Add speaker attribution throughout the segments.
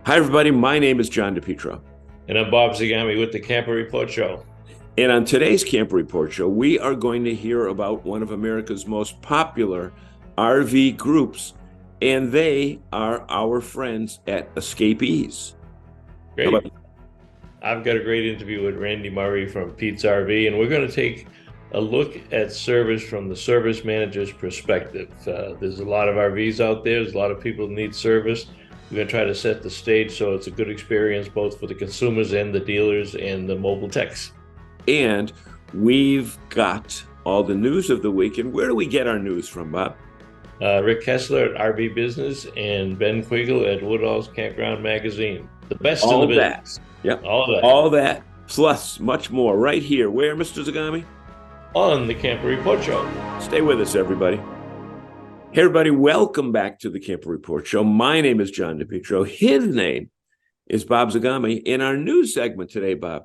Speaker 1: Hi, everybody. My name is John DePietro.
Speaker 2: And I'm Bob Zagami with the Camper Report Show.
Speaker 1: And on today's Camper Report Show, we are going to hear about one of America's most popular RV groups, and they are our friends at Escapees.
Speaker 2: Great. I've got a great interview with Randy Murray from Pete's RV, and we're going to take a look at service from the service manager's perspective. There's a lot of RVs out there. There's a lot of people who need service. We're going to try to set the stage so it's a good experience both for the consumers and the dealers and the mobile techs.
Speaker 1: And we've got all the news of the week. And where do we get our news from, Bob?
Speaker 2: Rick Kessler at RV Business and Ben Quiggle at Woodall's Campground Magazine. The best in the business.
Speaker 1: Yep.
Speaker 2: All of that.
Speaker 1: All that, plus much more right here. Where, Mr. Zagami?
Speaker 2: On the Camper Report Show.
Speaker 1: Stay with us, everybody. Hey, everybody, welcome back to the Camper Report Show. My name is John DePietro. His name is Bob Zagami. In our news segment today, Bob,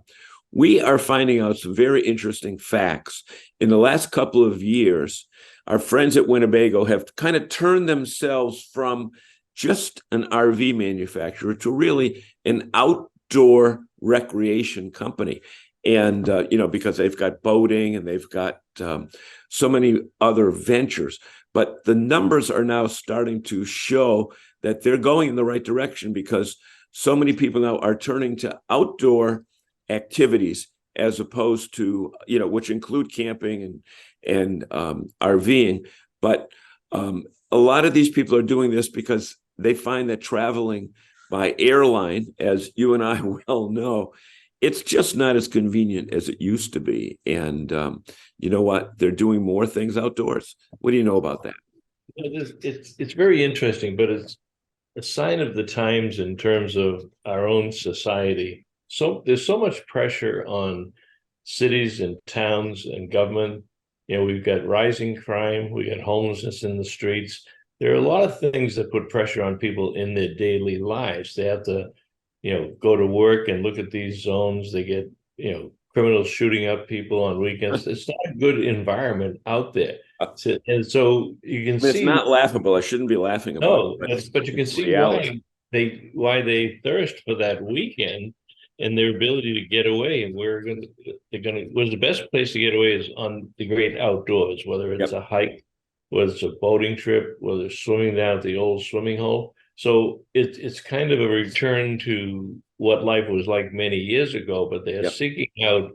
Speaker 1: we are finding out some very interesting facts. In the last couple of years, our friends at Winnebago have kind of turned themselves from just an RV manufacturer to really an outdoor recreation company. And, because they've got boating and they've got so many other ventures. But the numbers are now starting to show that they're going in the right direction because so many people now are turning to outdoor activities as opposed to, which include camping and RVing. But a lot of these people are doing this because they find that traveling by airline, as you and I well know, it's just not as convenient as it used to be. And you know what? They're doing more things outdoors. What do you know about that?
Speaker 2: It's very interesting, but it's a sign of the times in terms of our own society. So there's so much pressure on cities and towns and government. We've got rising crime, we got homelessness in the streets. There are a lot of things that put pressure on people in their daily lives. They have to go to work and look at these zones. They get, criminals shooting up people on weekends. It's not a good environment out there. And so you can see
Speaker 1: it's not laughable. I shouldn't be laughing about
Speaker 2: it. But you can see why they thirst for that weekend and their ability to get away. And where's the best place to get away is on the great outdoors, whether it's a hike, whether it's a boating trip, whether it's swimming down at the old swimming hole. So it's kind of a return to what life was like many years ago, but they're seeking out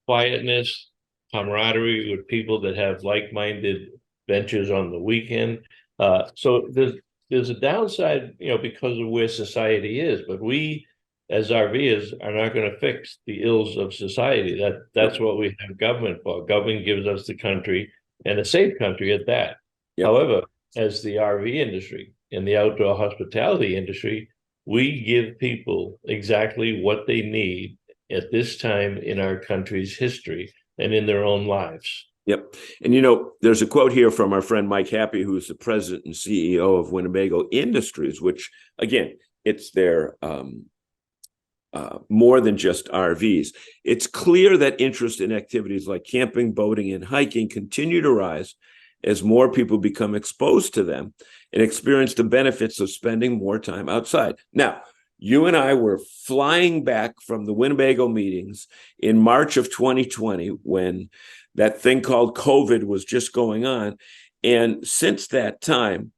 Speaker 2: quietness, camaraderie with people that have like-minded ventures on the weekend. So there's a downside, because of where society is, but we as RVers are not going to fix the ills of society. That's what we have government for. Government gives us the country, and a safe country at that. However, as the RV industry, in the outdoor hospitality industry, we give people exactly what they need at this time in our country's history and in their own lives.
Speaker 1: Yep. And, there's a quote here from our friend Mike Happy, who's the president and CEO of Winnebago Industries, which, again, it's their more than just RVs. It's clear that interest in activities like camping, boating, and hiking continue to rise as more people become exposed to them and experience the benefits of spending more time outside. Now, you and I were flying back from the Winnebago meetings in March of 2020 when that thing called COVID was just going on. And since that time,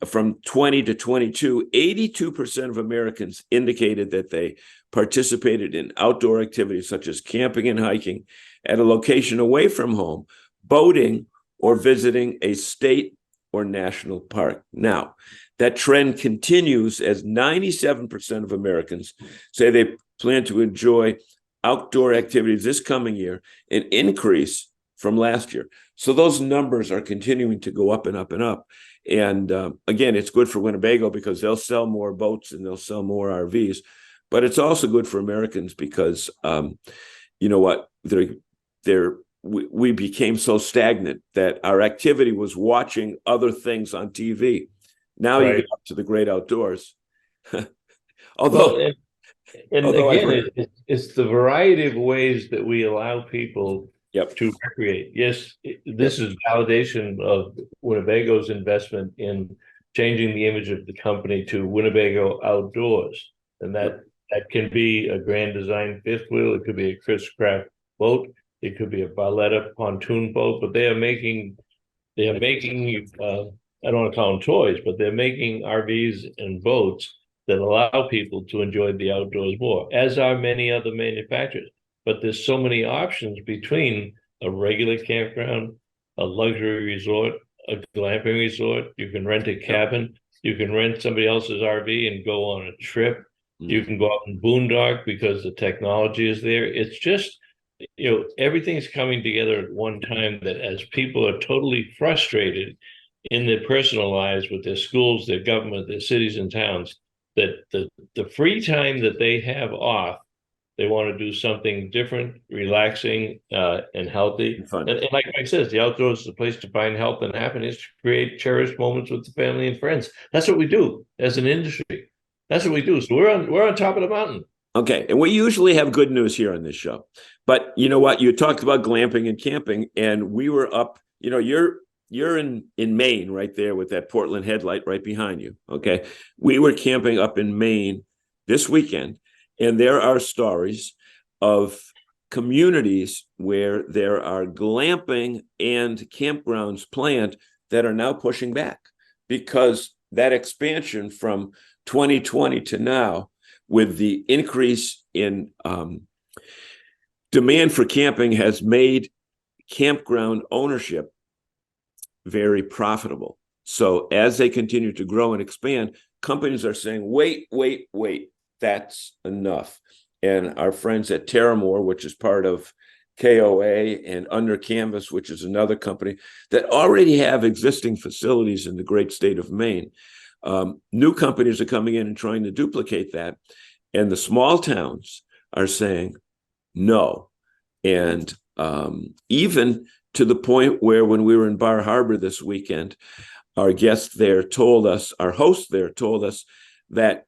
Speaker 1: from 20 to 22, 82% of Americans indicated that they participated in outdoor activities such as camping and hiking at a location away from home, boating, or visiting a state or national park. Now, that trend continues as 97% of Americans say they plan to enjoy outdoor activities this coming year, an increase from last year. So those numbers are continuing to go up and up and up. And again, it's good for Winnebago because they'll sell more boats and they'll sell more RVs. But it's also good for Americans because, you know what, we became so stagnant that our activity was watching other things on TV. Now you get up to the great outdoors. Although,
Speaker 2: it's the variety of ways that we allow people to recreate. Yes, this is validation of Winnebago's investment in changing the image of the company to Winnebago Outdoors. And that can be a Grand Design fifth wheel. It could be a Chris Craft boat. It could be a Barletta pontoon boat, but they are making, I don't want to call them toys, but they're making RVs and boats that allow people to enjoy the outdoors more, as are many other manufacturers. But there's so many options between a regular campground, a luxury resort, a glamping resort. You can rent a cabin. You can rent somebody else's RV and go on a trip. You can go out and boondock because the technology is there. It's just, everything's coming together at one time, that as people are totally frustrated in their personal lives with their schools, their government, their cities and towns, that the free time that they have off, they want to do something different, relaxing, and healthy. And like Mike says, the outdoors is a place to find health and happiness, to create cherished moments with the family and friends. That's what we do as an industry. That's what we do. So we're on top of the mountain.
Speaker 1: Okay. And we usually have good news here on this show. But you know what? You talked about glamping and camping, and we were up, you're in Maine right there with that Portland headlight right behind you. Okay. We were camping up in Maine this weekend, and there are stories of communities where there are glamping and campgrounds planned that are now pushing back, because that expansion from 2020 to now, with the increase in demand for camping, has made campground ownership very profitable. So as they continue to grow and expand, companies are saying, wait, that's enough. And our friends at Terramore, which is part of KOA, and Under Canvas, which is another company that already have existing facilities in the great state of Maine, new companies are coming in and trying to duplicate that. And the small towns are saying no. And even to the point where, when we were in Bar Harbor this weekend, our host there told us that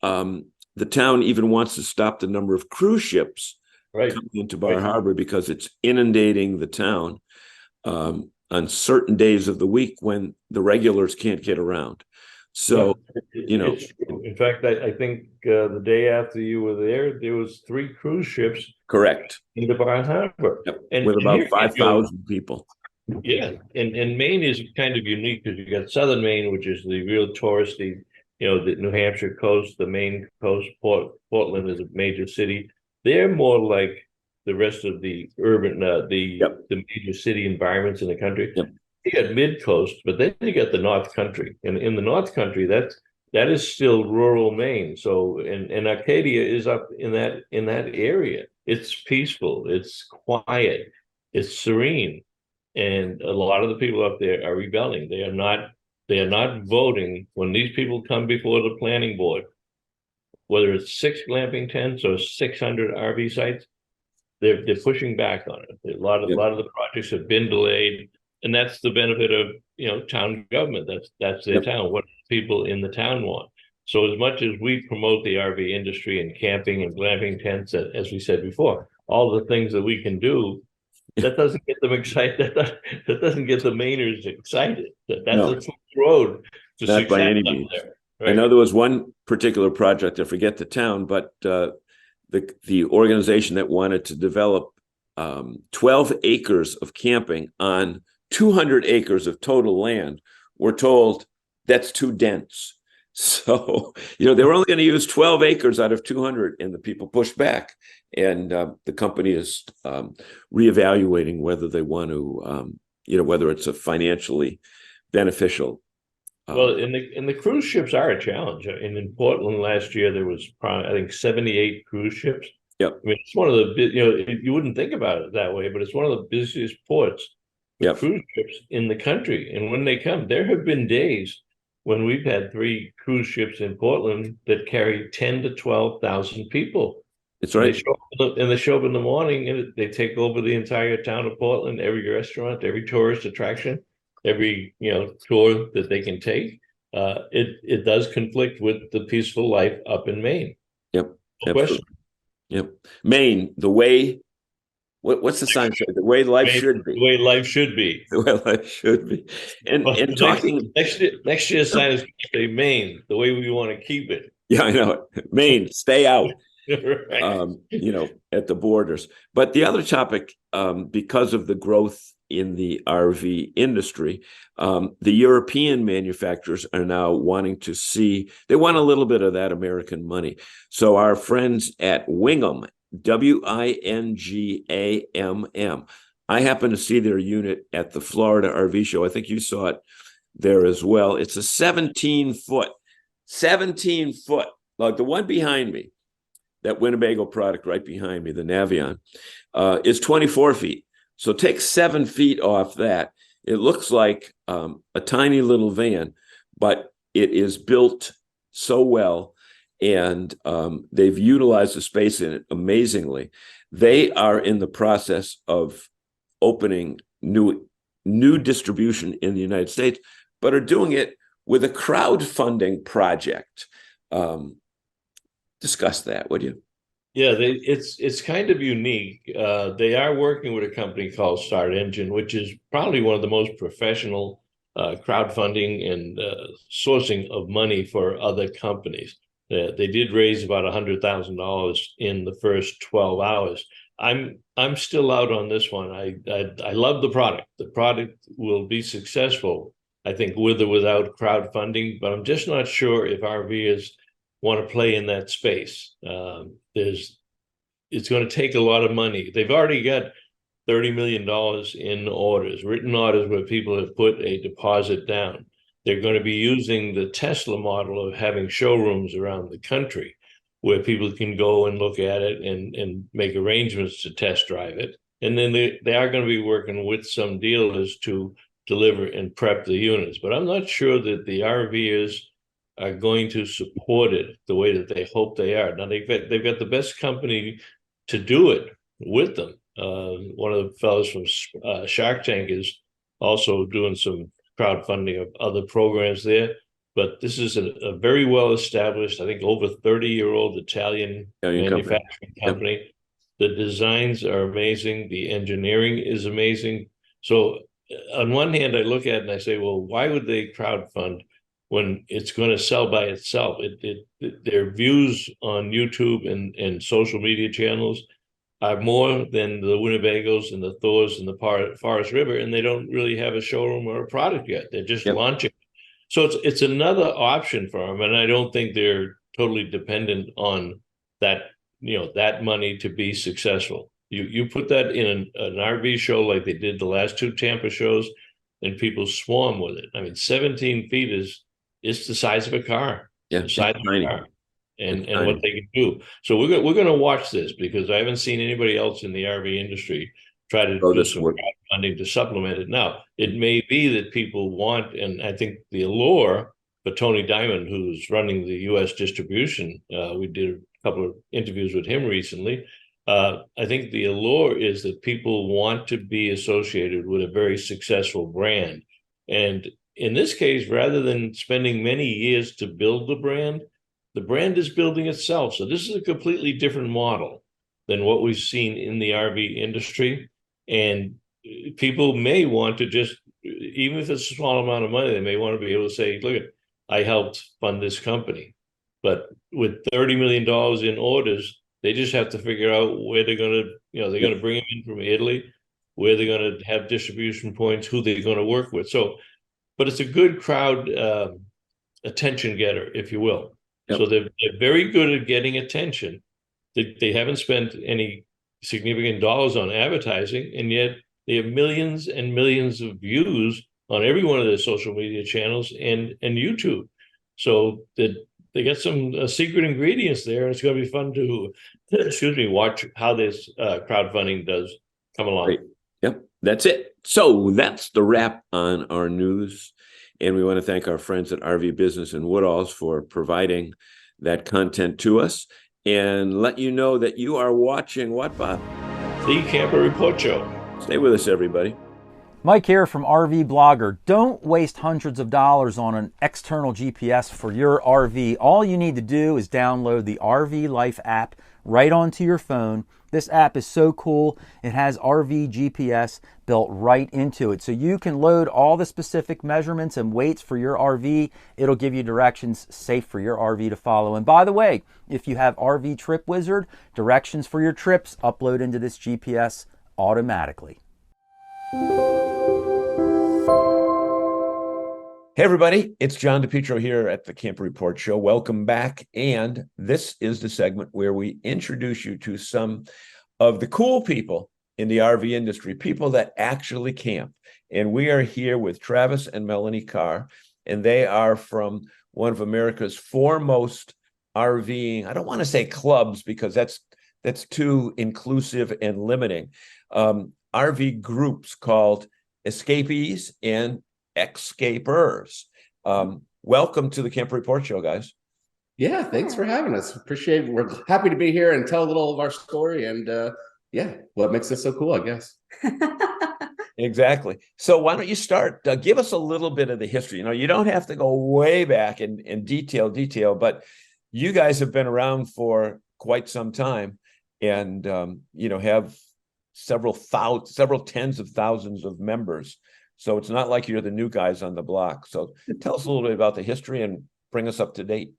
Speaker 1: the town even wants to stop the number of cruise ships coming into Bar Harbor, because it's inundating the town on certain days of the week when the regulars can't get around. So,
Speaker 2: in fact, I think the day after you were there was 3 cruise ships.
Speaker 1: Correct.
Speaker 2: Into Bar Harbor.
Speaker 1: Yep.
Speaker 2: And
Speaker 1: with about 5,000 people.
Speaker 2: Yeah. And Maine is kind of unique, because you got Southern Maine, which is the real touristy, the New Hampshire coast, the Maine coast, Portland is a major city. They're more like the rest of the urban, the major city environments in the country.
Speaker 1: Yep.
Speaker 2: You got mid coast, but then you got the North Country, and in the North Country, that is still rural Maine. So, and Arcadia is up in that area. It's peaceful, it's quiet, it's serene, and a lot of the people up there are rebelling. They are not voting when these people come before the planning board, whether it's 6 glamping tents or 600 RV sites. They're pushing back on it. A lot of the projects have been delayed. And that's the benefit of, town government. That's their town, what people in the town want. So as much as we promote the RV industry and camping and glamping tents, as we said before, all the things that we can do, that doesn't get them excited. That doesn't get the Mainers excited. That's a road to
Speaker 1: not
Speaker 2: success
Speaker 1: by any means.
Speaker 2: There, right?
Speaker 1: I know there was one particular project, I forget the town, but the organization that wanted to develop 12 acres of camping on 200 acres of total land, were told that's too dense. So, they were only going to use 12 acres out of 200, and the people pushed back. And the company is reevaluating whether they want to, whether it's a financially beneficial.
Speaker 2: Well, and the cruise ships are a challenge. And in Portland last year, there was probably, I think, 78 cruise ships.
Speaker 1: Yep.
Speaker 2: I mean, it's one of the, you wouldn't think about it that way, but it's one of the busiest ports. Cruise ships in the country. And when they come, there have been days when we've had 3 cruise ships in Portland that carry 10 to 12,000 people.
Speaker 1: That's right.
Speaker 2: They show up in the morning, and they take over the entire town of Portland, every restaurant, every tourist attraction, every tour that they can take. It does conflict with the peaceful life up in Maine.
Speaker 1: Yep. No question. Yep. Maine, the way. What's the sign say? The way life should be.
Speaker 2: The way life should be.
Speaker 1: The way life should be. And talking
Speaker 2: next year's sign is say Maine, the way we want to keep it.
Speaker 1: Yeah, I know. Maine, stay out.
Speaker 2: Right.
Speaker 1: At the borders. But the other topic, because of the growth in the RV industry, the European manufacturers are now wanting to see, they want a little bit of that American money. So our friends at Wingham, Wingamm, I happened to see their unit at the Florida RV show. I think you saw it there as well. It's a 17 foot, like the one behind me, that Winnebago product right behind me, the Navion, is 24 feet. So take 7 feet off that. It looks like a tiny little van, but it is built so well, and they've utilized the space in it amazingly. They are in the process of opening new distribution in the United States, but are doing it with a crowdfunding project. Discuss that, would you?
Speaker 2: Yeah, it's kind of unique. They are working with a company called Start Engine, which is probably one of the most professional crowdfunding and sourcing of money for other companies. They did raise about $100,000 in the first 12 hours. I'm still out on this one. I love the product. The product will be successful, I think, with or without crowdfunding, but I'm just not sure if RVers want to play in that space. It's going to take a lot of money. They've already got $30 million in orders, written orders where people have put a deposit down. They're going to be using the Tesla model of having showrooms around the country where people can go and look at it and make arrangements to test drive it. And then they are going to be working with some dealers to deliver and prep the units. But I'm not sure that the RVers are going to support it the way that they hope they are. Now they've got the best company to do it with them. One of the fellows from Shark Tank is also doing some crowdfunding of other programs there. But this is a very well established, I think over 30-year-old Italian manufacturing company. Yep. The designs are amazing. The engineering is amazing. So on one hand, I look at it and I say, well, why would they crowdfund when it's going to sell by itself? Their views on YouTube and social media channels are more than the Winnebagos and the Thors and the Forest River, and they don't really have a showroom or a product yet. They're just launching. So it's another option for them, and I don't think they're totally dependent on that that money to be successful. You put that in an RV show like they did the last two Tampa shows, and people swarm with it. I mean, 17 feet is the size of a car.
Speaker 1: Yeah,
Speaker 2: the size of a car, and what they can do. So we're going to watch this because I haven't seen anybody else in the RV industry try to do some crowdfunding to supplement it. Now, it may be that people want, and I think the allure for Tony Diamond, who's running the U.S. distribution, we did a couple of interviews with him recently. I think the allure is that people want to be associated with a very successful brand. And in this case, rather than spending many years to build the brand is building itself. So this is a completely different model than what we've seen in the RV industry. And people may want to just, even if it's a small amount of money, they may want to be able to say, look, I helped fund this company. But with $30 million in orders, they just have to figure out where they're going to, they're going to bring them in from Italy, where they're going to have distribution points, who they're going to work with. So, but it's a good crowd attention getter, if you will. Yep. So they're very good at getting attention. They haven't spent any significant dollars on advertising, and yet they have millions and millions of views on every one of their social media channels and YouTube. So they got some secret ingredients there, and it's going to be fun to, watch how this crowdfunding does come along.
Speaker 1: Great. Yep, that's it. So that's the wrap on our news. And we want to thank our friends at RV Business in Woodalls for providing that content to us, and let you know that you are watching what, Bob?
Speaker 2: The Camper Report Show.
Speaker 1: Stay with us, everybody.
Speaker 3: Mike here from RV Blogger. Don't waste hundreds of dollars on an external GPS for your RV. All you need to do is download the RV Life app right onto your phone. This app is so cool. It has RV GPS built right into it. So you can load all the specific measurements and weights for your RV. It'll give you directions safe for your RV to follow. And by the way, if you have RV Trip Wizard, directions for your trips upload into this GPS automatically.
Speaker 1: Hey everybody, it's John DePietro here at the Camper Report Show. Welcome back. And this is the segment where we introduce you to some of the cool people in the RV industry, people that actually camp. And we are here with Travis and Melanie Carr, and they are from one of America's foremost RVing, I don't want to say clubs because that's too inclusive and limiting, RV groups called Escapees and Escapers. Welcome to the Camper Report Show, guys.
Speaker 4: Yeah, thanks for having us. Appreciate it. We're happy to be here and tell a little of our story and what makes us so cool, I guess.
Speaker 1: Exactly. So why don't you start? Give us a little bit of the history. You don't have to go way back in detail, but you guys have been around for quite some time and have several tens of thousands of members. So it's not like you're the new guys on the block. So tell us a little bit about the history and bring us up to date.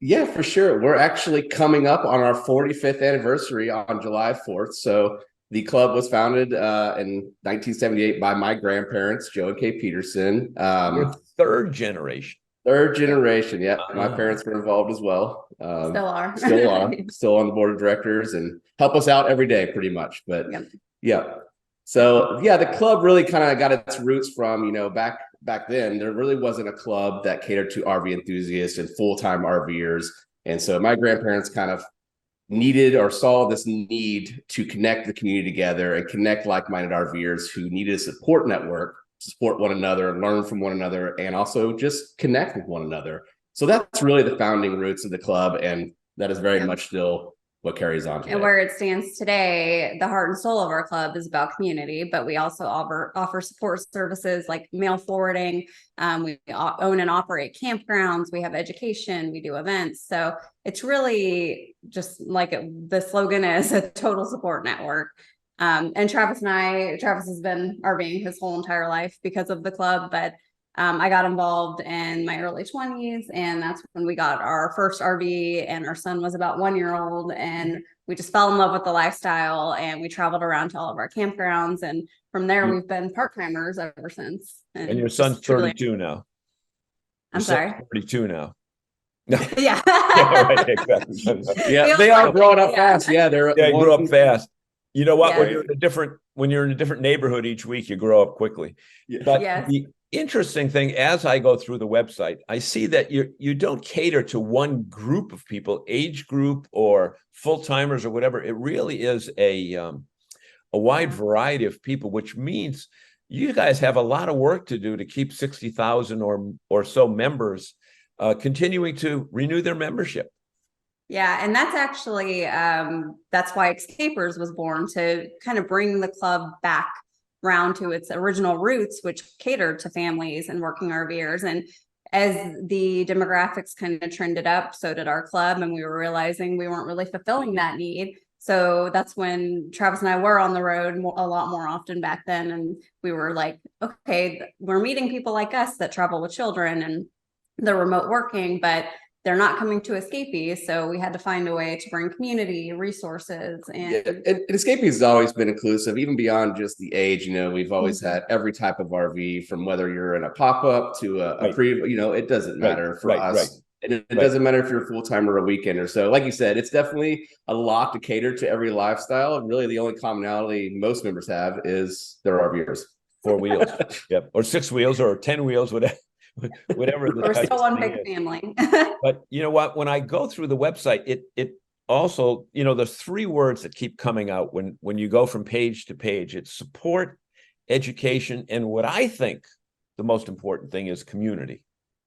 Speaker 4: Yeah, for sure. We're actually coming up on our 45th anniversary on July 4th. So the club was founded in 1978 by my grandparents, Joe and Kay Peterson.
Speaker 1: You're third generation.
Speaker 4: Third generation, yeah. My parents were involved as well.
Speaker 5: Still are.
Speaker 4: Still on the board of directors and help us out every day pretty much. But yeah. So yeah, the club really kind of got its roots from, back then, there really wasn't a club that catered to RV enthusiasts and full-time RVers. And so my grandparents kind of needed or saw this need to connect the community together and connect like-minded RVers who needed a support network, support one another, learn from one another, and also just connect with one another. So that's really the founding roots of the club. And that is very much still what carries on today.
Speaker 5: And where it stands today, the heart and soul of our club is about community, but we also offer support services like mail forwarding. We own and operate campgrounds. We have education. We do events. So it's really just like the slogan is, a total support network. And Travis has been RVing his whole entire life because of the club, but I got involved in my early 20s, and that's when we got our first RV, and our son was about 1 year old, and we just fell in love with the lifestyle, and we traveled around to all of our campgrounds, and from there we've been part-timers ever since.
Speaker 1: And your son's 32 now.
Speaker 5: I'm sorry.
Speaker 1: 32 now.
Speaker 5: Yeah.
Speaker 1: Yeah, right, exactly.
Speaker 4: Yeah, they are growing up fast. Yeah, they
Speaker 1: grew up fast. You know what?
Speaker 5: Yeah.
Speaker 1: When you're in a different neighborhood each week, you grow up quickly.
Speaker 4: Yeah.
Speaker 1: But the interesting thing, as I go through the website, I see that you don't cater to one group of people, age group or full-timers or whatever. It really is a wide variety of people, which means you guys have a lot of work to do to keep 60,000 or so members continuing to renew their membership.
Speaker 5: Yeah, and that's actually that's why Escapers was born, to kind of bring the club back round to its original roots, which catered to families and working RVers. And as the demographics kind of trended up, so did our club, and we were realizing we weren't really fulfilling that need. So that's when Travis and I were on the road a lot more often back then, and we were like, okay, we're meeting people like us that travel with children and they're remote working, but they're not coming to Escapees. So we had to find a way to bring community resources. And
Speaker 4: Escapees has always been inclusive, even beyond just the age. We've always had every type of RV, from whether you're in a pop-up to a pre, it doesn't matter for us. Right. And it doesn't matter if you're a full-time or a weekender. So like you said, it's definitely a lot to cater to every lifestyle. And really the only commonality most members have is they're RVers.
Speaker 1: 4 wheels. Yep. Or 6 wheels or 10 wheels, whatever.
Speaker 5: We're still one big family.
Speaker 1: But you know what? When I go through the website, it also, there's 3 words that keep coming out when you go from page to page. It's support, education, and what I think the most important thing is community.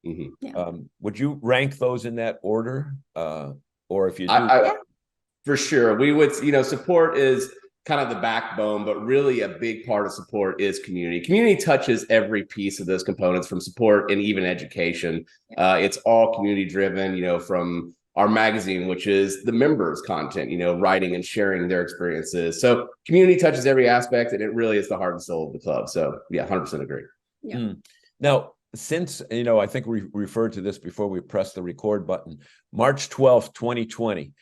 Speaker 4: Mm-hmm.
Speaker 5: Yeah.
Speaker 1: Would you rank those in that order? Or if you do,
Speaker 4: for sure, we would. Support is kind of the backbone, but really a big part of support is community. Community touches every piece of those components, from support and even education. It's all community driven, from our magazine, which is the members' content, writing and sharing their experiences. So community touches every aspect, and it really is the heart and soul of the club. So yeah, 100% agree.
Speaker 5: Yeah.
Speaker 1: Now, since, I think we referred to this before we pressed the record button, March 12th, 2020,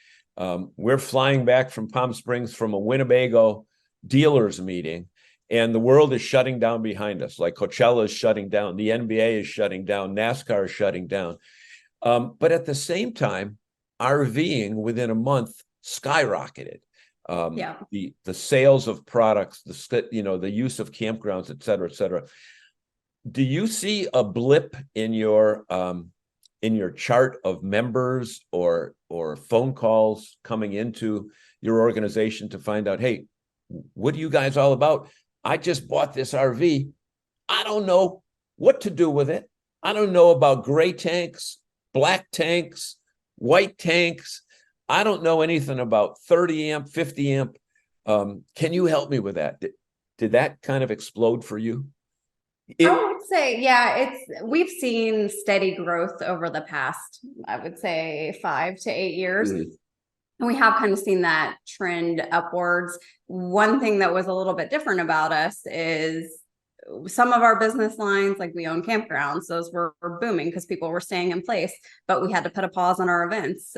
Speaker 1: we're flying back from Palm Springs from a Winnebago dealers meeting, and the world is shutting down behind us. Like Coachella is shutting down, the NBA is shutting down, NASCAR is shutting down. But at the same time, RVing within a month skyrocketed. The sales of products, the use of campgrounds, et cetera, et cetera. Do you see a blip in your chart of members or phone calls coming into your organization to find out, hey, what are you guys all about? I just bought this RV. I don't know what to do with it. I don't know about gray tanks, black tanks, white tanks. I don't know anything about 30 amp, 50 amp. Can you help me with that? Did that kind of explode for you?
Speaker 5: I would say, yeah, we've seen steady growth over the past, I would say 5 to 8 years.
Speaker 4: Mhm.
Speaker 5: And we have kind of seen that trend upwards. One thing that was a little bit different about us is some of our business lines, like we own campgrounds, those were booming because people were staying in place, but we had to put a pause on our events.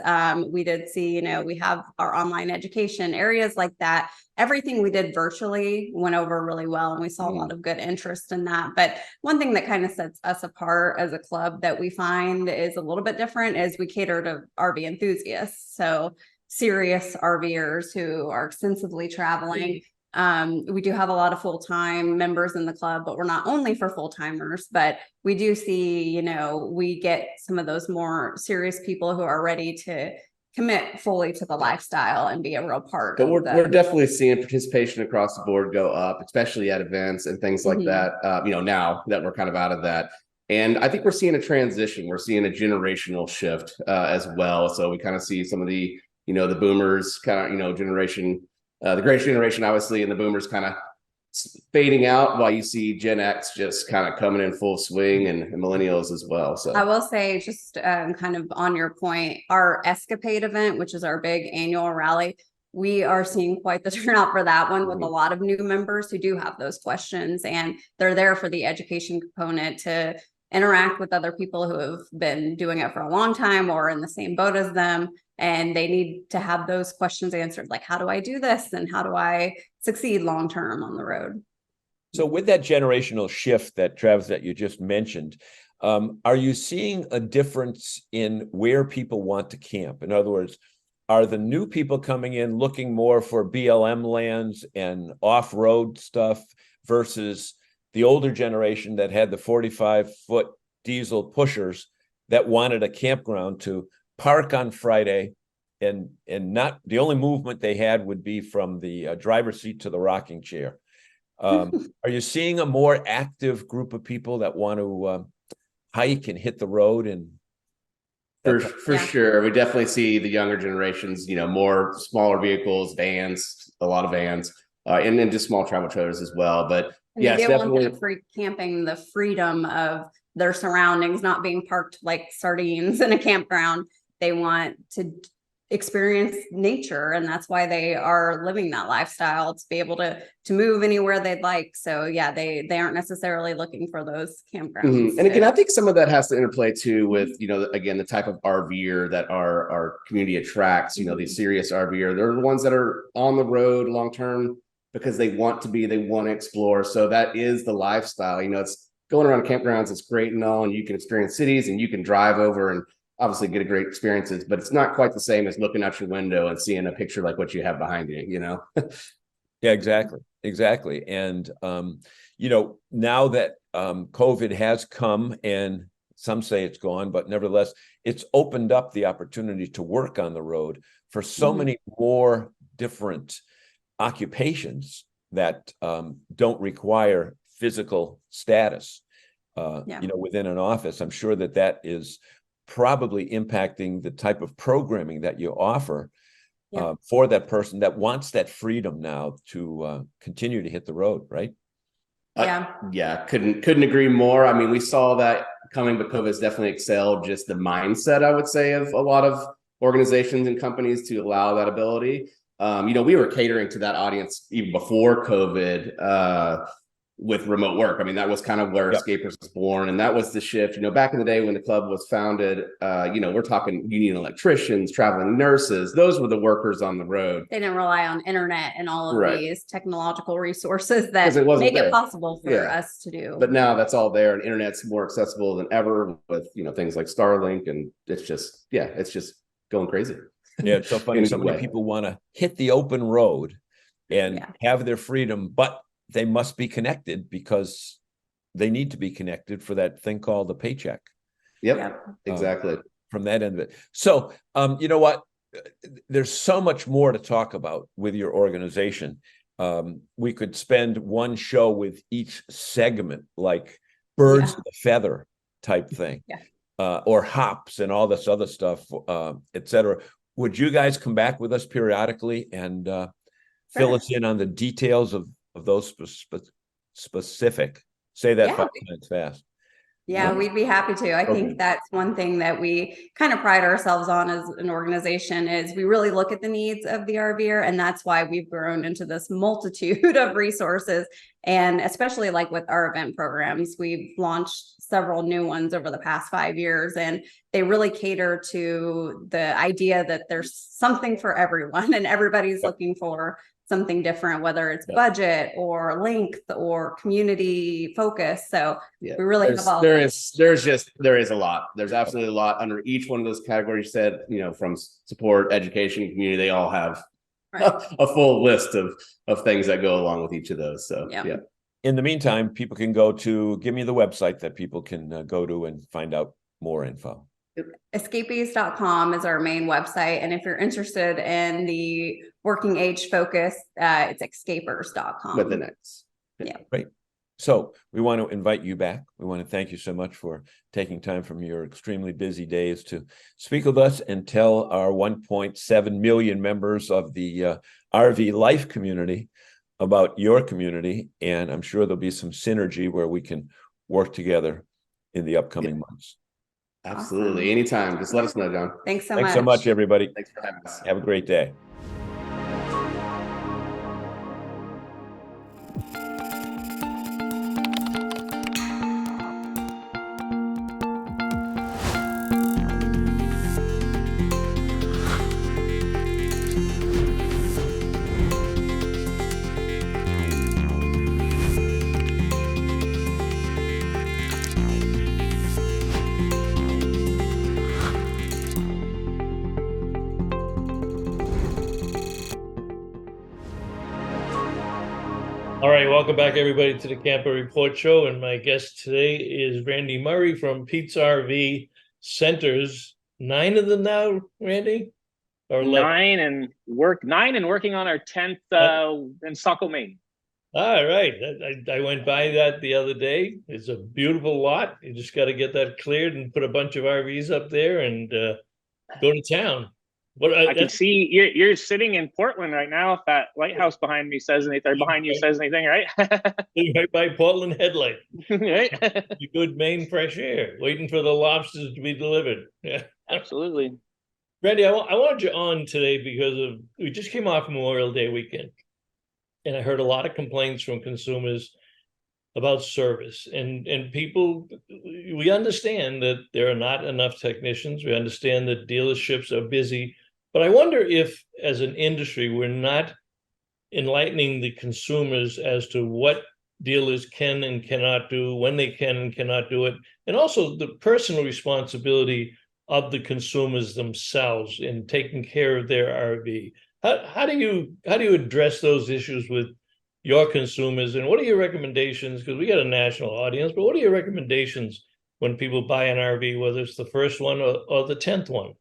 Speaker 5: We did see, we have our online education, areas like that. Everything we did virtually went over really well, and we saw a lot of good interest in that. But one thing that kind of sets us apart as a club that we find is a little bit different is we cater to RV enthusiasts. So serious RVers who are extensively traveling. We do have a lot of full-time members in the club, but we're not only for full-timers, but we do see, we get some of those more serious people who are ready to commit fully to the lifestyle and be a real part.
Speaker 4: But we're definitely seeing participation across the board go up, especially at events and things like that. Now that we're kind of out of that. And I think we're seeing a transition. We're seeing a generational shift as well. So we kind of see some of the, the boomers kind of, generation, the greatest generation, obviously, and the boomers kind of fading out, while you see Gen X just kind of coming in full swing, and millennials as well. So
Speaker 5: I will say, just kind of on your point, our Escapade event, which is our big annual rally, we are seeing quite the turnout for that one, with a lot of new members who do have those questions, and they're there for the education component to interact with other people who have been doing it for a long time or in the same boat as them. And they need to have those questions answered, like, how do I do this? And how do I succeed long-term on the road?
Speaker 1: So with that generational shift that Travis, that you just mentioned, are you seeing a difference in where people want to camp? In other words, are the new people coming in looking more for BLM lands and off-road stuff versus the older generation that had the 45-foot diesel pushers that wanted a campground to park on Friday, and not the only movement they had would be from the driver's seat to the rocking chair? Are you seeing a more active group of people that want to hike and hit the road? And
Speaker 4: for sure, we definitely see the younger generations, more smaller vehicles, vans, a lot of vans, and then just small travel trailers as well. But yes, definitely
Speaker 5: want free camping, the freedom of their surroundings, not being parked like sardines in a campground. They want to experience nature, and that's why they are living that lifestyle, to be able to move anywhere they'd like. So yeah, they aren't necessarily looking for those campgrounds.
Speaker 4: And again, I think some of that has to interplay too with, again, the type of RVer that our community attracts. These serious RVer, they're the ones that are on the road long term because they want to explore. So that is the lifestyle. It's going around campgrounds, it's great and all, and you can experience cities and you can drive over and obviously get a great experiences, but it's not quite the same as looking out your window and seeing a picture like what you have behind you,
Speaker 1: Yeah, exactly. And, now that COVID has come, and some say it's gone, but nevertheless, it's opened up the opportunity to work on the road for so many more different occupations that don't require physical status, within an office. I'm sure that is probably impacting the type of programming that you offer.
Speaker 5: Yeah.
Speaker 1: for that person that wants that freedom now to continue to hit the road, right?
Speaker 5: Yeah.
Speaker 4: Couldn't agree more. I mean, we saw that coming, but COVID's definitely excelled just the mindset, I would say, of a lot of organizations and companies to allow that ability. We were catering to that audience even before COVID, with remote work. I mean, that was kind of where Escapers was born, and that was the shift. Back in the day when the club was founded, we're talking union electricians, traveling nurses. Those were the workers on the road.
Speaker 5: They didn't rely on internet and all of
Speaker 4: Right.
Speaker 5: these technological resources that
Speaker 4: 'Cause it wasn't
Speaker 5: make
Speaker 4: there.
Speaker 5: it possible for
Speaker 4: Yeah.
Speaker 5: us to do.
Speaker 4: But now that's all there, and internet's more accessible than ever with things like Starlink, and it's just going crazy.
Speaker 1: Yeah, it's so funny.
Speaker 4: In a
Speaker 1: So
Speaker 4: good
Speaker 1: many
Speaker 4: way.
Speaker 1: people want to hit the open road and
Speaker 5: Yeah.
Speaker 1: have their freedom, but they must be connected because they need to be connected for that thing called a paycheck.
Speaker 4: Yep, exactly.
Speaker 1: From that end of it. So, you know what? There's so much more to talk about with your organization. We could spend one show with each segment, like birds of a feather type thing, or hops and all this other stuff, et cetera. Would you guys come back with us periodically and fill us in on the details of those specific? Say that 5 minutes fast.
Speaker 5: Yeah, we'd be happy to. I think that's one thing that we kind of pride ourselves on as an organization is we really look at the needs of the RVer, and that's why we've grown into this multitude of resources. And especially like with our event programs, we've launched several new ones over the past 5 years, and they really cater to the idea that there's something for everyone and everybody's looking for something different, whether it's budget or length or community focus. So we really have all
Speaker 4: there is a lot. There's absolutely a lot under each one of those categories you said, from support, education, community. They all have a full list of things that go along with each of those. So
Speaker 1: In the meantime, people can go to, give me the website that people can go to and find out more info.
Speaker 5: Escapees.com is our main website. And if you're interested in the working age focus, it's escapers.com.
Speaker 4: With the next.
Speaker 5: Yeah.
Speaker 1: Great. So we want to invite you back. We want to thank you so much for taking time from your extremely busy days to speak with us and tell our 1.7 million members of the RV life community about your community. And I'm sure there'll be some synergy where we can work together in the upcoming months.
Speaker 4: Absolutely.
Speaker 5: Awesome.
Speaker 4: Anytime. Just let us know, John.
Speaker 5: Thanks so
Speaker 1: Thanks so much, everybody.
Speaker 4: Thanks for having us.
Speaker 1: Have a great day.
Speaker 2: All right, welcome back everybody to the Camper Report Show, and my guest today is Randy Murray from Pete's RV Centers. 9 of them now, Randy? Or 11?
Speaker 6: 9 and working on our 10th in Saco, Maine.
Speaker 2: All right, I went by that the other day. It's a beautiful lot. You just got to get that cleared and put a bunch of RVs up there and go to town.
Speaker 6: I can see you're sitting in Portland right now. If that lighthouse behind me says anything, or behind you says anything, right?
Speaker 2: Right by Portland Headlight.
Speaker 6: Right?
Speaker 2: The good Maine fresh air, waiting for the lobsters to be delivered. Yeah,
Speaker 6: absolutely.
Speaker 2: Randy, I wanted you on today because we just came off Memorial Day weekend, and I heard a lot of complaints from consumers about service and people. We understand that there are not enough technicians. We understand that dealerships are busy. But I wonder if, as an industry, we're not enlightening the consumers as to what dealers can and cannot do, when they can and cannot do it, and also the personal responsibility of the consumers themselves in taking care of their RV. How do you address those issues with your consumers, and what are your recommendations? Because we got a national audience, but what are your recommendations when people buy an RV, whether it's the first one or the 10th one?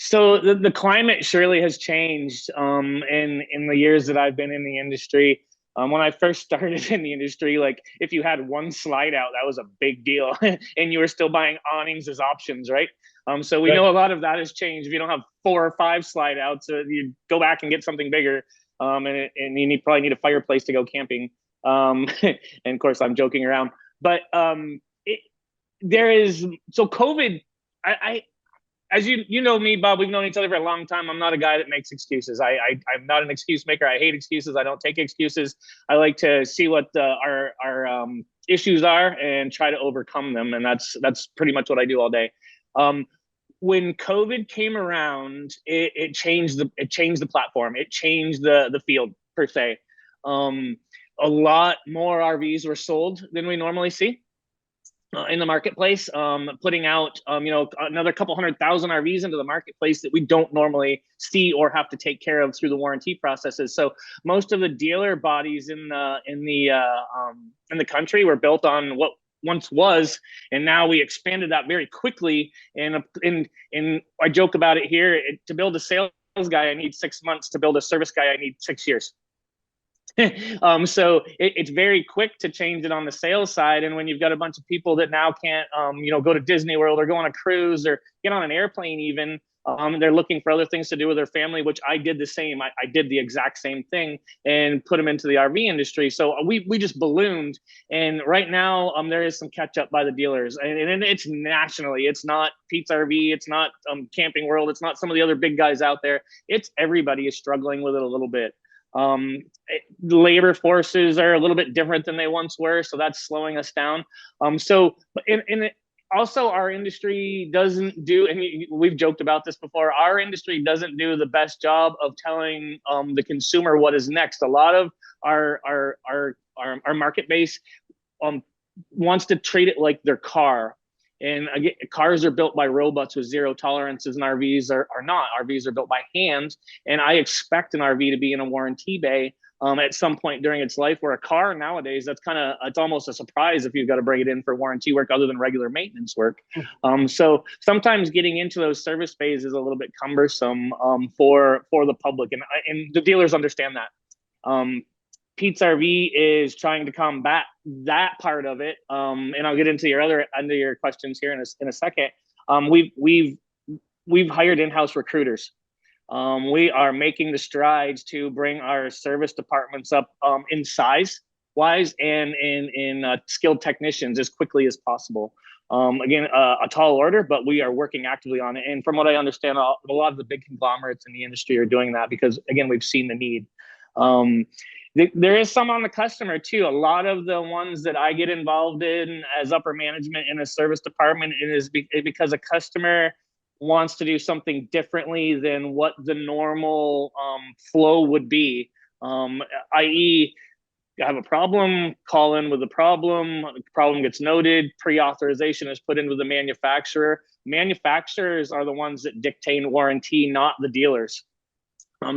Speaker 6: So the climate surely has changed in the years that I've been in the industry. When I first started in the industry, like if you had one slide out, that was a big deal, and you were still buying awnings as options, right? So we know a lot of that has changed. If you don't have 4 or 5 slide outs, you go back and get something bigger, and you probably need a fireplace to go camping. And of course, I'm joking around, but there is so COVID. I as you know me, Bob, we've known each other for a long time. I'm not a guy that makes excuses. I'm not an excuse maker. I hate excuses. I don't take excuses. I like to see what our issues are and try to overcome them, and that's pretty much what I do all day. When COVID came around, it changed the platform. It changed the field per se. A lot more RVs were sold than we normally see in the marketplace, putting out another couple 100,000 RVs into the marketplace that we don't normally see or have to take care of through the warranty processes. So most of the dealer bodies in the country were built on what once was, and now we expanded that very quickly. And I joke about it here. To build a sales guy, I need 6 months. To build a service guy, I need 6 years. So it's very quick to change it on the sales side. And when you've got a bunch of people that now can't, go to Disney World or go on a cruise or get on an airplane even, they're looking for other things to do with their family, which I did the same. I did the exact same thing and put them into the RV industry. So we just ballooned. And right now there is some catch up by the dealers, and it's nationally. It's not Pete's RV. It's not Camping World. It's not some of the other big guys out there. It's everybody is struggling with it a little bit. Labor forces are a little bit different than they once were, so that's slowing us down. Also our industry doesn't do, and we've joked about this before, our industry doesn't do the best job of telling the consumer what is next. A lot of our market base wants to treat it like their car. And again, cars are built by robots with zero tolerances, and RVs are not. RVs are built by hand, and I expect an RV to be in a warranty bay at some point during its life. Where a car nowadays, it's almost a surprise if you've got to bring it in for warranty work other than regular maintenance work. So sometimes getting into those service bays is a little bit cumbersome for the public, and the dealers understand that. Pete's RV is trying to combat that part of it, and I'll get into your questions here in a second. We've hired in-house recruiters. We are making the strides to bring our service departments up in size wise and in skilled technicians as quickly as possible. Again, a tall order, but we are working actively on it. And from what I understand, a lot of the big conglomerates in the industry are doing that because, again, we've seen the need. There is some on the customer too. A lot of the ones that I get involved in as upper management in a service department, it is because a customer wants to do something differently than what the normal flow would be. I.e., you have a problem, call in with a problem, the problem gets noted, pre-authorization is put in with the manufacturer. Manufacturers are the ones that dictate warranty, not the dealers.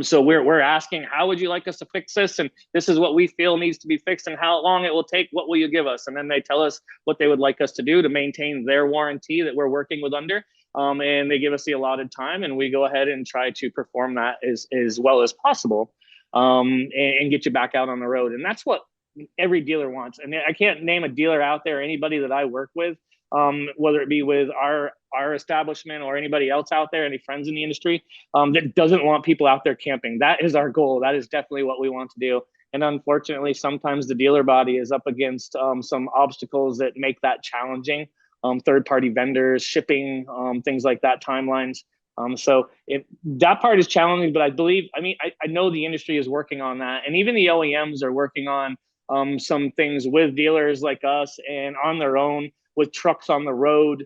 Speaker 6: So we're asking, how would you like us to fix this? And this is what we feel needs to be fixed and how long it will take. What will you give us? And then they tell us what they would like us to do to maintain their warranty that we're working with under. And they give us the allotted time, and we go ahead and try to perform that as well as possible, and get you back out on the road. And that's what every dealer wants. And I can't name a dealer out there, anybody that I work with, whether it be with our establishment or anybody else out there, any friends in the industry, that doesn't want people out there camping. That is our goal. That is definitely what we want to do. And unfortunately, sometimes the dealer body is up against some obstacles that make that challenging. Third-party vendors, shipping, things like that, timelines. So that part is challenging, but I know the industry is working on that. And even the OEMs are working on some things with dealers like us and on their own with trucks on the road,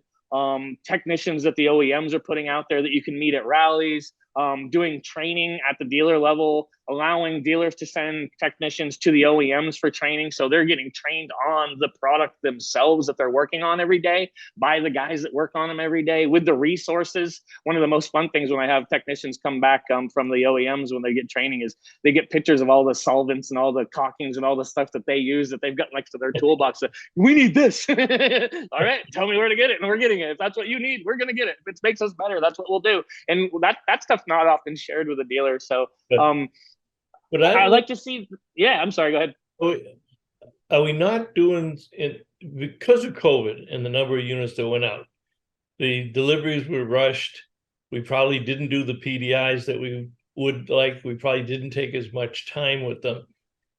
Speaker 6: technicians that the OEMs are putting out there that you can meet at rallies, doing training at the dealer level, allowing dealers to send technicians to the OEMs for training. So they're getting trained on the product themselves that they're working on every day by the guys that work on them every day with the resources. One of the most fun things when I have technicians come back from the OEMs when they get training is they get pictures of all the solvents and all the caulkings and all the stuff that they use that they've got next to their toolbox. We need this. All right, tell me where to get it, and we're getting it. If that's what you need, we're going to get it. If it makes us better, that's what we'll do. And that stuff's not often shared with a dealer. So,
Speaker 2: but
Speaker 6: I'd like to see. Yeah, I'm sorry. Go ahead.
Speaker 2: Oh, are we not doing it because of COVID and the number of units that went out? The deliveries were rushed. We probably didn't do the PDIs that we would like. We probably didn't take as much time with them.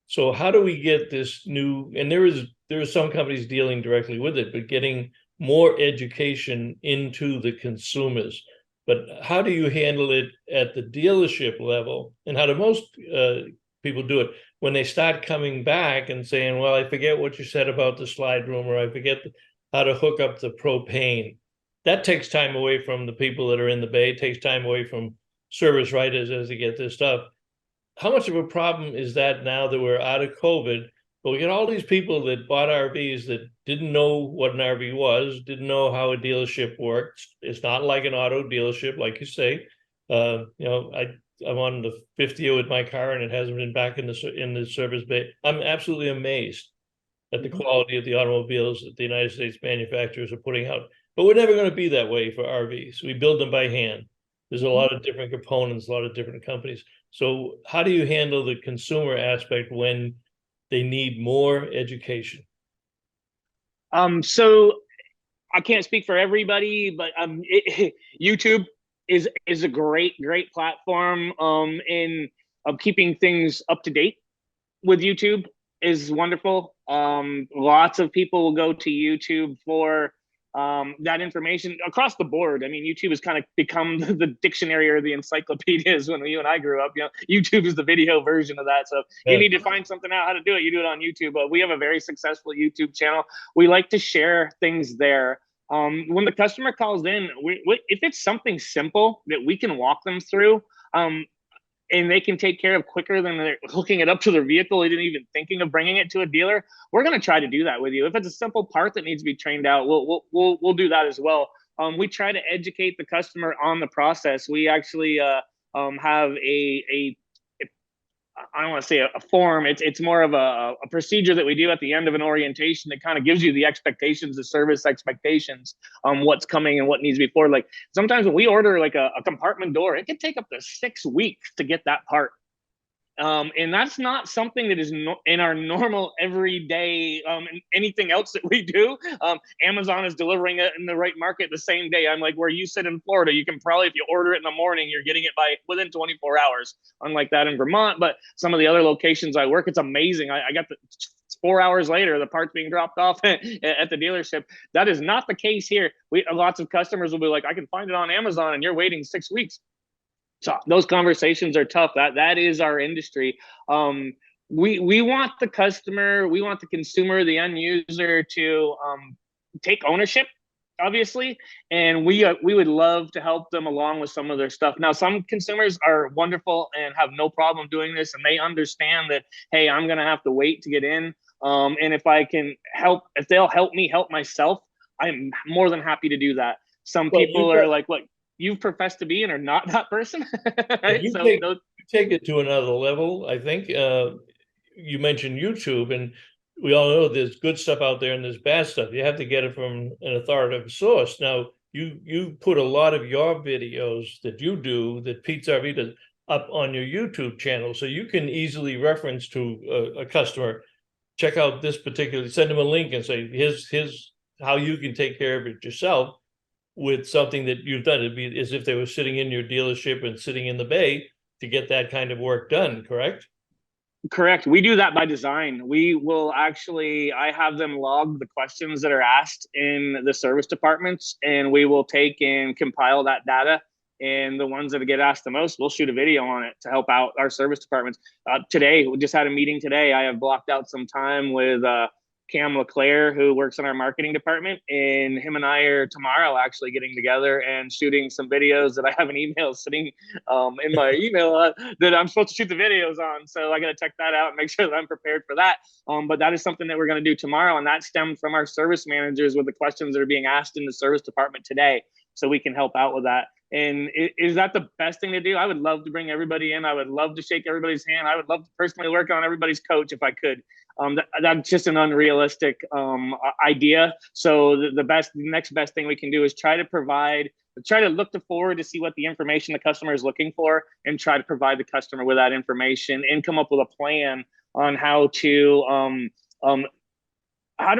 Speaker 2: So how do we get this new, and there are some companies dealing directly with it, but getting more education into the consumers. But how do you handle it at the dealership level? And how do most people do it when they start coming back and saying, well, I forget what you said about the slide room, or I forget how to hook up the propane. That takes time away from the people that are in the bay, takes time away from service writers as they get this stuff. How much of a problem is that now that we're out of COVID? But we got all these people that bought RVs that didn't know what an RV was, didn't know how a dealership works. It's not like an auto dealership, like you say. I'm on the 50th year with my car, and it hasn't been back in the service bay. I'm absolutely amazed at the quality of the automobiles that the United States manufacturers are putting out. But we're never going to be that way for RVs. We build them by hand. There's a lot of different components, a lot of different companies. So how do you handle the consumer aspect when they need more education?
Speaker 6: So I can't speak for everybody, but YouTube is a great platform in keeping things up to date with YouTube is wonderful. Lots of people will go to YouTube for that information across the board. I mean, YouTube has kind of become the dictionary or the encyclopedias when you and I grew up. YouTube is the video version of that. So you need to find something out how to do it. You do it on YouTube. But we have a very successful YouTube channel. We like to share things there. When the customer calls in, if it's something simple that we can walk them through, and they can take care of quicker than they're hooking it up to their vehicle, and even thinking of bringing it to a dealer, we're going to try to do that with you. If it's a simple part that needs to be trained out, we'll do that as well. We try to educate the customer on the process. We actually have I don't want to say a form. It's more of a procedure that we do at the end of an orientation that kind of gives you the expectations, the service expectations, what's coming and what needs to be forward. Like sometimes when we order like a compartment door, it can take up to 6 weeks to get that part. And that's not something that is in our normal everyday anything else that we do. Amazon is delivering it in the right market the same day. I'm like, where you sit in Florida, you can probably, if you order it in the morning, you're getting it within 24 hours. Unlike that in Vermont, but some of the other locations I work, it's amazing. I got 4 hours later, the parts being dropped off at the dealership. That is not the case here. Lots of customers will be like, I can find it on Amazon, and you're waiting 6 weeks. So those conversations are tough. That is our industry. We want the customer, we want the consumer, the end user to take ownership, obviously, and we would love to help them along with some of their stuff. Now, some consumers are wonderful and have no problem doing this, and they understand that, hey, I'm going to have to wait to get in, and if they'll help me help myself, I'm more than happy to do that. Some people are like, what? You profess to be and are not that person. Right?
Speaker 2: You take it to another level. I think you mentioned YouTube, and we all know there's good stuff out there and there's bad stuff. You have to get it from an authoritative source. Now, you put a lot of your videos that you do, that Pete's RV does, up on your YouTube channel, so you can easily reference to a customer, check out this particular, send them a link and say, here's how you can take care of it yourself with something that you've done. It'd be as if they were sitting in your dealership and sitting in the bay to get that kind of work done, correct?
Speaker 6: Correct. We do that by design. We will actually, I have them log the questions that are asked in the service departments, and we will take and compile that data. And the ones that get asked the most, we'll shoot a video on it to help out our service departments. Today, we just had a meeting today. I have blocked out some time with Cam LeClaire, who works in our marketing department, and him and I are tomorrow actually getting together and shooting some videos that I have an email sitting in my email that I'm supposed to shoot the videos on. So I got to check that out and make sure that I'm prepared for that. But that is something that we're going to do tomorrow, and that stemmed from our service managers with the questions that are being asked in the service department today, so we can help out with that. And is that the best thing to do? I would love to bring everybody in. I would love to shake everybody's hand. I would love to personally work on everybody's coach if I could. That's just an unrealistic idea. So the next best thing we can do is try to look forward to see what the information the customer is looking for, and try to provide the customer with that information and come up with a plan on how to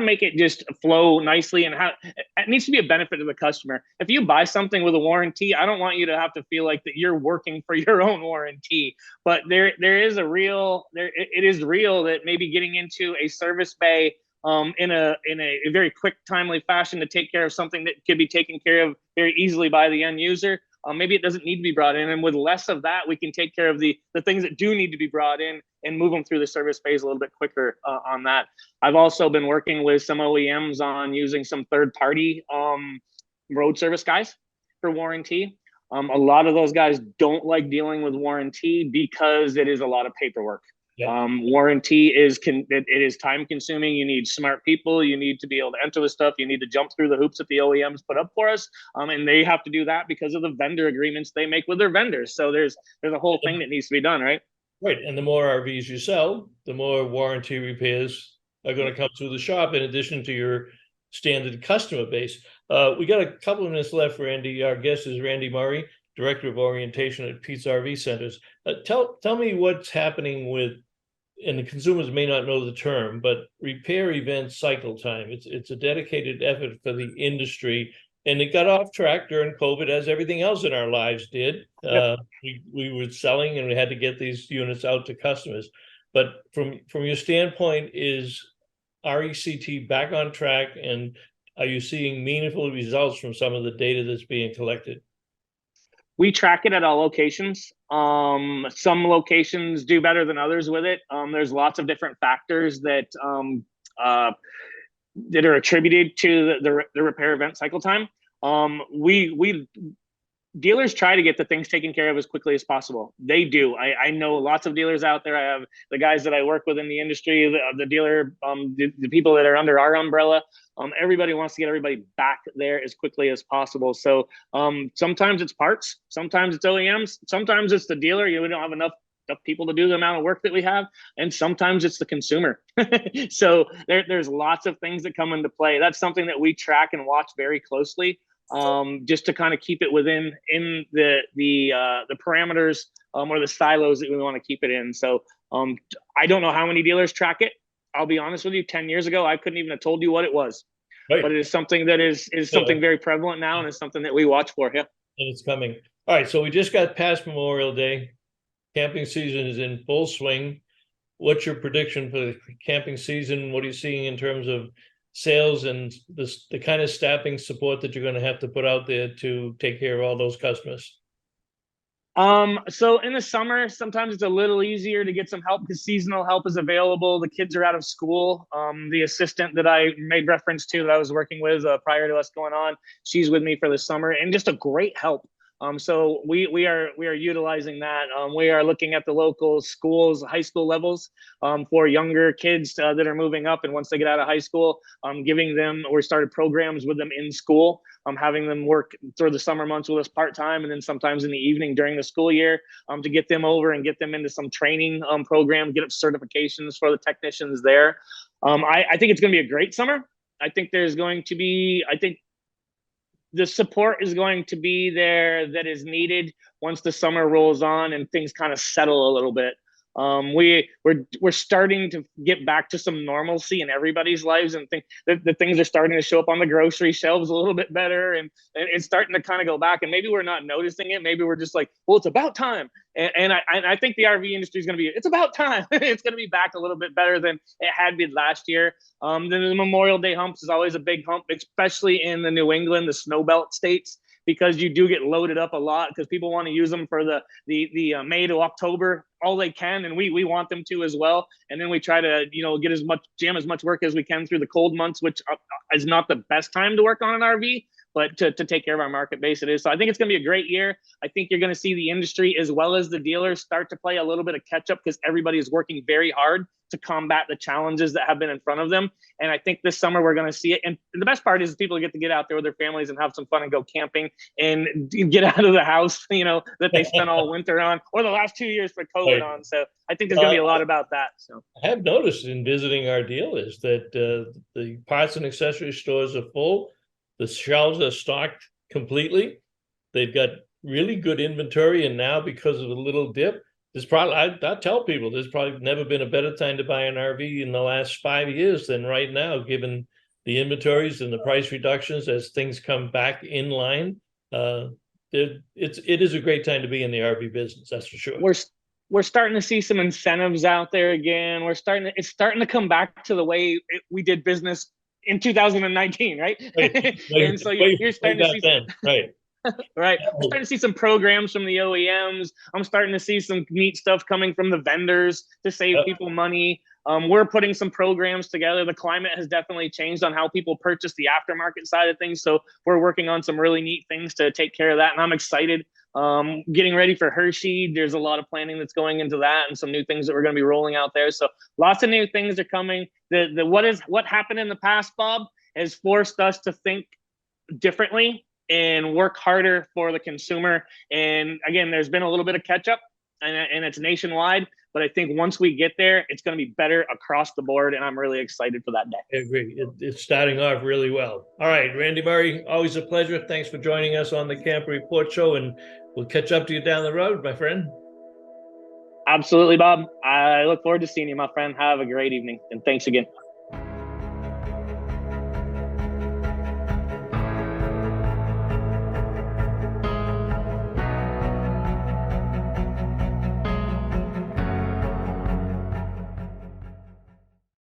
Speaker 6: make it just flow nicely, and how it needs to be a benefit to the customer. If you buy something with a warranty, I don't want you to have to feel like that you're working for your own warranty. But it is real that maybe getting into a service bay in a very quick, timely fashion to take care of something that could be taken care of very easily by the end user. Maybe it doesn't need to be brought in, and with less of that, we can take care of the things that do need to be brought in and move them through the service phase a little bit quicker on that. I've also been working with some OEMs on using some third-party road service guys for warranty. A lot of those guys don't like dealing with warranty because it is a lot of paperwork.
Speaker 2: Yeah.
Speaker 6: Warranty is it is time consuming. You need smart people. You need to be able to enter the stuff. You need to jump through the hoops that the OEMs put up for us. And they have to do that because of the vendor agreements they make with their vendors. So there's a whole thing that needs to be done, right?
Speaker 2: Right. And the more RVs you sell, the more warranty repairs are going to come through the shop in addition to your standard customer base. We got a couple of minutes left, Randy. Our guest is Randy Murray, Director of Orientation at Pete's RV Centers. Tell me what's happening with, and the consumers may not know the term, but repair event cycle time. It's a dedicated effort for the industry, and it got off track during COVID, as everything else in our lives did.
Speaker 6: Yep.
Speaker 2: We were selling, and we had to get these units out to customers. But from your standpoint, is RECT back on track, and are you seeing meaningful results from some of the data that's being collected?
Speaker 6: We track it at all locations. Some locations do better than others with it. There's lots of different factors that are attributed to the repair event cycle time. Dealers try to get the things taken care of as quickly as possible. They do. I know lots of dealers out there. I have the guys that I work with in the industry, the dealer, the people that are under our umbrella. Everybody wants to get everybody back there as quickly as possible. So sometimes it's parts, sometimes it's OEMs, sometimes it's the dealer. We don't have enough people to do the amount of work that we have, and sometimes it's the consumer. So there's lots of things that come into play. That's something that we track and watch very closely. Just to kind of keep it within the parameters or the silos that we want to keep it in. So I don't know how many dealers track it. I'll be honest with you, 10 years ago, I couldn't even have told you what it was. Right. But it is something that is something very prevalent now, and it's something that we watch for. Yeah.
Speaker 2: And it's coming. All right, so we just got past Memorial Day. Camping season is in full swing. What's your prediction for the camping season? What are you seeing in terms of sales and the kind of staffing support that you're going to have to put out there to take care of all those customers?
Speaker 6: So in the summer, sometimes it's a little easier to get some help because seasonal help is available. The kids are out of school. The assistant that I made reference to that I was working with prior to us going on, she's with me for the summer, and just a great help. So we are utilizing that. We are looking at the local schools, high school levels, for younger kids that are moving up, and once they get out of high school, giving them, or started programs with them in school, having them work through the summer months with us part-time, and then sometimes in the evening during the school year, to get them over and get them into some training program, get up certifications for the technicians there. I think it's going to be a great summer. I think the support is going to be there that is needed once the summer rolls on and things kind of settle a little bit. We're starting to get back to some normalcy in everybody's lives, and think that the things are starting to show up on the grocery shelves a little bit better, and it's starting to kind of go back. And maybe we're not noticing it. Maybe we're just like, well, it's about time. And I think the RV industry is going to be, it's about time. It's going to be back a little bit better than it had been last year. The Memorial Day humps is always a big hump, especially in the New England, the snow belt states, because you do get loaded up a lot because people want to use them for the May to October all they can, and we want them to as well. And then we try to get jam as much work as we can through the cold months, which is not the best time to work on an RV, but to take care of our market base, it is. So I think it's going to be a great year. I think you're going to see the industry as well as the dealers start to play a little bit of catch up, because everybody is working very hard to combat the challenges that have been in front of them. And I think this summer we're going to see it. And the best part is people get to get out there with their families and have some fun and go camping and get out of the house, that they spent all winter on, or the last 2 years for COVID on. So I think there's going to be a lot about that. So
Speaker 2: I have noticed in visiting our dealers that the parts and accessory stores are full. The shelves are stocked completely. They've got really good inventory, and now because of a little dip, There's probably, I tell people, there's probably never been a better time to buy an RV in the last 5 years than right now, given the inventories and the price reductions as things come back in line. It is a great time to be in the RV business, that's for sure.
Speaker 6: We're starting to see some incentives out there again. It's starting to come back to the way we did business in 2019, right? And so you're starting to see
Speaker 2: right.
Speaker 6: Right. I'm starting to see some programs from the OEMs. I'm starting to see some neat stuff coming from the vendors to save people money. We're putting some programs together. The climate has definitely changed on how people purchase the aftermarket side of things. So we're working on some really neat things to take care of that. And I'm excited. Getting ready for Hershey. There's a lot of planning that's going into that and some new things that we're going to be rolling out there. So lots of new things are coming. What happened in the past, Bob, has forced us to think differently and work harder for the consumer. And again, there's been a little bit of catch up and it's nationwide, but I think once we get there, it's going to be better across the board. And I'm really excited for that day.
Speaker 2: I agree. It's starting off really well. All right, Randy Murray, always a pleasure. Thanks for joining us on the Camper Report Show, and we'll catch up to you down the road, my friend.
Speaker 6: Absolutely, Bob. I look forward to seeing you, my friend. Have a great evening. And thanks again.